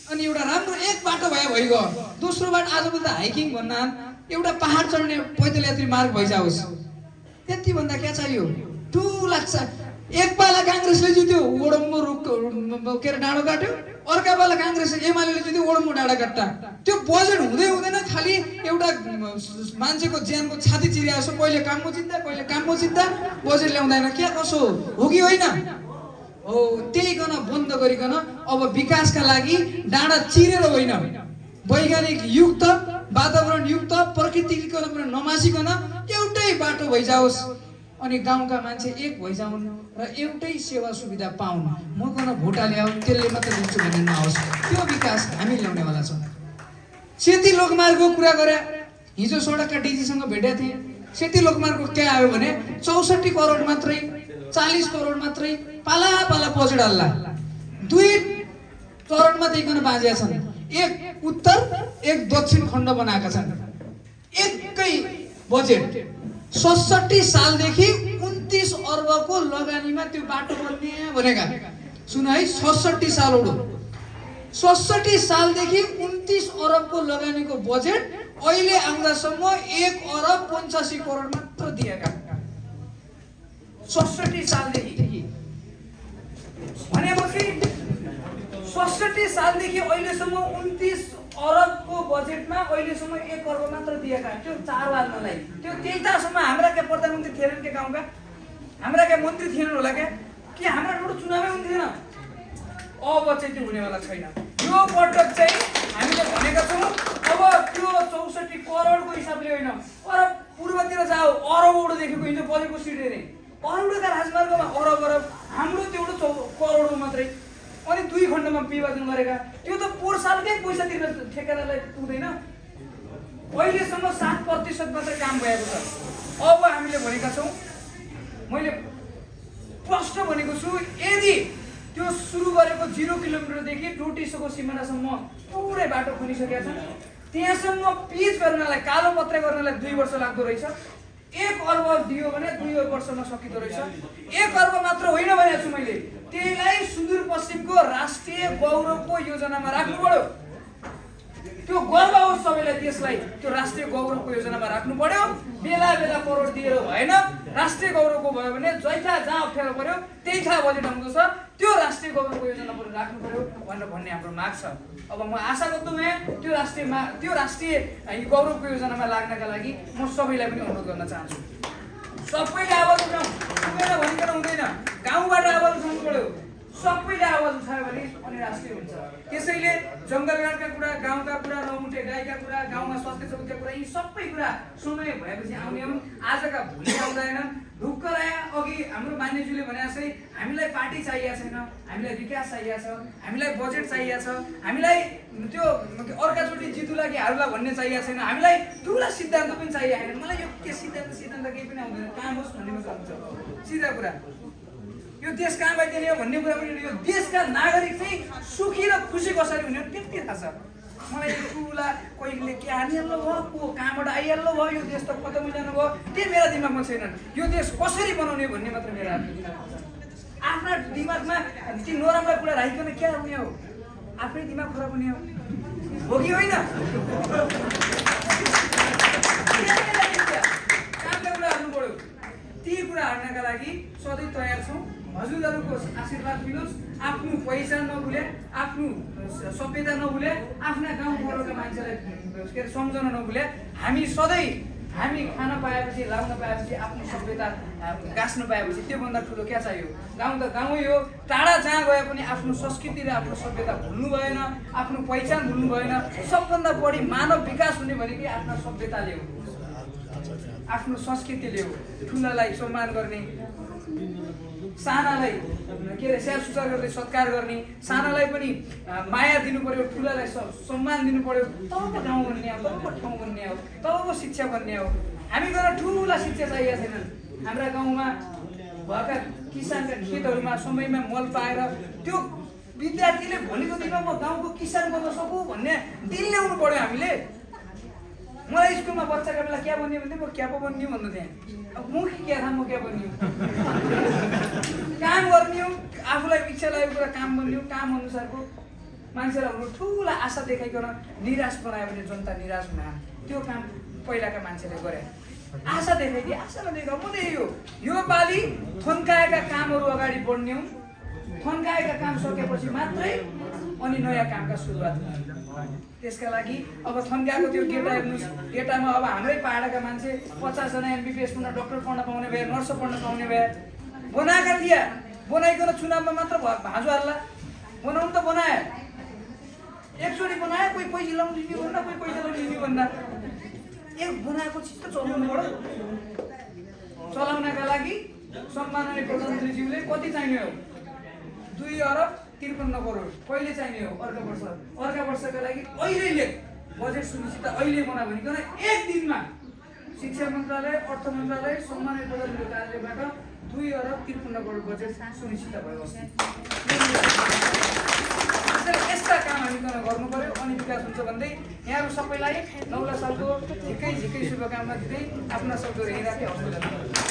अनि एउटा राम्रो एक बाटो भइगयो। दोस्रो बाटो आजभोलि त हाइकिङ भन्न एउटा पहाड चढ्ने पैदल यात्री मार्ग भइजाओस्। त्यति भन्दा क्या चाहियो? ठुला एक पाला काङ्ग्रेसले जित्यो, ओडम्बो रुख के अरे डाँडो काट्यो। अर्का पाला काङ्ग्रेस एमाले जित्यो, ओडम्बो डाँडा काट्टा। त्यो बजेट हुँदै हुँदैन, खालि एउटा मान्छेको ज्यानको छाती चिरिया जस्तो कहिले कामको चिन्ता कहिले कामको चिन्ता, बजेट ल्याउँदैन। के कसो हो कि होइन? हो, त्यही गर्न बन्द गरिकन अब विकासका लागि डाँडा चिरेर होइन, वैज्ञानिक युक्त वातावरण युक्त प्रकृतिको नमासिकन एउटै बाटो भइजाओस् अनि गाउँका मान्छे एक भइजाउन् र एउटै सेवा सुविधा पाउन्। म कन भोट ल्याऊ त्यसले मात्र दिन्छु भन्ने नहोस्। त्यो विकास हामी ल्याउनेवाला छौँ। सेती लोकमार्गको कुरा गरे, हिजो सडकका डिजीसँग भेटेको थिएँ। सेती लोकमार्गको के आयो भने 64 करोड मात्रै, 40 करोड मात्रै पाला पाला बजेट हाल्ला। 2 चरणमा दिइकन बाँझेका छन्। एक उत्तर एक दक्षिण खण्ड बनाएका छन्। एकै बजेट 67 सालदेखि 29 अर्बको लगानीमा त्यो बाटो बन्ने भनेका। सुन है, 67 साल उडो, 67 सालदेखि 29 अरबको लगानीको बजेट अहिले आउँदासम्म 1 अरब 85 करोड मात्र दिएका। 67 सालदेखि भनेपछि 67 सालदेखि अहिलेसम्म 29 अरबको बजेटमा अहिलेसम्म 1 अर्ब मात्र दिएका। त्यो 4 बाल्नलाई त्यो त्यहीतासम्म हाम्रा क्या प्रधानमन्त्री थिएनन् के गाउँका, हाम्रा क्या मन्त्री थिएनन् होला क्या, कि हाम्रा ठुलो चुनावै हुन्थेन। अब चाहिँ त्यो हुनेवाला छैन। यो पटक चाहिँ हामीले भनेका छौँ अब त्यो 64 करोडको हिसाबले होइन, अरब पूर्वतिर जाऊ, अरबौँदेखिको हिजो बजेको सिट हेरेँ, अरबौँका राजमार्गमा अरब अरब, हाम्रो त्यो एउटा करोड मात्रै। अनि 2 खण्डमा विभाजन गरेका। त्यो त पोहोर सालकै पैसा तिर्न ठेकेदारलाई पुग्दैन। अहिलेसम्म 7% मात्रै काम भएको छ। अब हामीले भनेका छौँ, मैले प्रश्न भनेको छु, यदि त्यो सुरु गरेको 0 किलोमिटरदेखि डोटीसोको सिमानासम्म पुरै बाटो खनिसकेका छन्, त्यहाँसम्म पिच गर्नलाई, कालो पत्रे गर्नलाई 2 वर्ष लाग्दो रहेछ। 1 अर्ब दियो भने 2 वर्षमा सकिँदो रहेछ। 1 अर्ब मात्र होइन भनेको छु मैले, त्यसलाई सुदूरपश्चिमको राष्ट्रिय गौरवको योजनामा राख्नु पर्यो। त्यो गर्व होस् सबैलाई, त्यसलाई त्यो राष्ट्रिय गौरवको योजनामा राख्नु पर्यो। बेला बेला करोड दिएर भएन। राष्ट्रिय गौरवको भयो भने जहाँ अप्ठ्यारो पर्यो त्यही थाहा बजेट आउँदो छ, त्यो राष्ट्रिय गौरवको योजना पनि राख्नु पर्यो भनेर भन्ने हाम्रो माग छ। अब म आशा गर्छु त्यो राष्ट्रिय गौरवको योजनामा लाग्नका लागि म सबैलाई पनि अनुरोध गर्न चाहन्छु। सबैले आवाज उठाउँ, सुनेर भनिकन हुँदैन, गाउँबाट आवाज उठाउनु पर्यो। सबैले आवाज उठायो भने अनि राष्ट्रिय हुन्छ। त्यसैले जङ्गलघाटका कुरा, गाउँका कुरा, नमुटे गाईका कुरा, गाउँमा स्वास्थ्य चौकीका कुरा, यी सबै कुरा समय भएपछि आउने हुन्, आजका भोलि आउँदैनन्। ढुक्क रह्या। अघि हाम्रो मान्यज्यूले भने जस्तै हामीलाई पार्टी चाहिएको छैन, हामीलाई विकास चाहिएको छ, हामीलाई बजेट चाहिएको छ, हामीलाई त्यो अर्काचोटि जितुला कि हारुला भन्ने चाहिएको छैन, हामीलाई ठुला सिद्धान्त पनि चाहिएको छैन। मलाई यो के सिद्धान्त केही पनि आउँदैन, कहाँ होस् भन्ने मात्र हुन्छ। सिधा कुरा, यो देश कहाँ बाइदिने हो भन्ने कुरा पनि, यो देशका नागरिक चाहिँ सुखी र खुसी कसरी हुने हो त्यति थाहा छ मलाई। यो ठुला कहिले के हानिहाल्नु भयो, को कहाँबाट आइहाल्नु भयो, यो देश त खतम जानु भयो, त्यो मेरा दिमागमा छैनन्। यो देश कसरी बनाउने भन्ने मात्र मेरो आफ्ना दिमागमा ती नराम्रा कुरा राखिकन क्या हुने हो, आफ्नै दिमाग खराब हुने हो कि होइन? कामका कुरा हाल्नु पर्यो। ती कुरा हाल्नका लागि सधैँ तयार छौँ। हजुरहरूको आशीर्वाद दिनुहोस्। आफ्नो पहिचान नभुले, आफ्नो सभ्यता नभुले, आफ्ना गाउँ घरका मान्छेलाई के अरे सम्झन नभुले। हामी सधैँ हामी खान पाएपछि, लाउन पाएपछि, आफ्नो सभ्यता गाँच्न पाएपछि त्योभन्दा ठुलो क्या चाहियो? गाउँ त गाउँै हो। टाढा जहाँ गए पनि आफ्नो संस्कृति र आफ्नो सभ्यता भुल्नु भएन, आफ्नो पहिचान भुल्नु भएन। सबभन्दा बढी मानव विकास हुने भनेको आफ्ना सभ्यताले हो, आफ्नो संस्कृतिले हो। ठुलालाई सम्मान गर्ने, सानालाई के अरे स्याहार सुसार गर्दै सत्कार गर्ने, सानालाई पनि माया दिनु पर्यो, ठुलालाई सम्मान दिनु पर्यो। तब गाउँ बन्ने हो, तब ठाउँ बन्ने हो, तब शिक्षा बन्ने हो। हामी गएर ठुला शिक्षा चाहिएको छैनन्। हाम्रा गाउँमा भएका किसानका खेतहरूमा समयमा मल पाएर त्यो विद्यार्थीले भोलिको दिनमा म गाउँको किसान बन्न सकु भन्ने दिल ल्याउनु पर्यो हामीले। मलाई स्कुलमा बच्चाका बेला क्या बन्ने भन्थे, म क्या पो बन्ने भन्नु थिएँ। अब मुख क्या था, म क्या बन्ने काम गर्ने हो, आफूलाई इच्छा लागेको कुरा काम बन्ने हो, काम अनुसारको मान्छेलाई हाम्रो ठुला आशा देखाइकन निराश बनायो भने जनता निराश हुने त्यो काम पहिलाका मान्छेले गरे आशा देखाइदिए आशा नदेखाऊ म त्यही हो यो पालि थन्काएका कामहरू अगाडि बढ्ने हुन् थन्काएका काम सकेपछि मात्रै अनि नयाँ कामका सुरुवात हुने त्यसका लागि अब थन्काएको त्यो डेटा हेर्नुहोस् डेटामा अब हाम्रै पाहाडका मान्छे 50 जना एमबिबिएस पढ्न डक्टर पढ्न पाउने भए नर्स पढ्न पाउने भए बनाएका थिए बनाइकन चुनावमा मात्र भाँजो हाल्ला बनाउनु त बनाए एकचोटि बनाए कोही पैसा लाउनु लिने भन्दा कोही पैसा लाउनु लिने भन्दा एक बनाएको चिज त चलाउनु पर्यो चलाउनका लागि सम्माननीय प्रधानमन्त्रीज्यूले कति चाहिने हो 2 अरब 53 करोड कहिले चाहिने हो अर्का वर्षका लागि अहिले बजेट सुनिश्चित अहिले बना भनिकन एक दिनमा शिक्षा मन्त्रालय अर्थ मन्त्रालय सम्माननीय प्रधानमन्त्री कार्यालयबाट 2 अरब 53 करोड बजेट सुनिश्चित भयो यस्ता काम हामी गर्नु पर्यो अनि विकास हुन्छ भन्दै यहाँहरू सबैलाई नौला सालको झिकै शुभकामना दिँदै आफ्ना शब्दहरू यहीँ राखेँ हस्त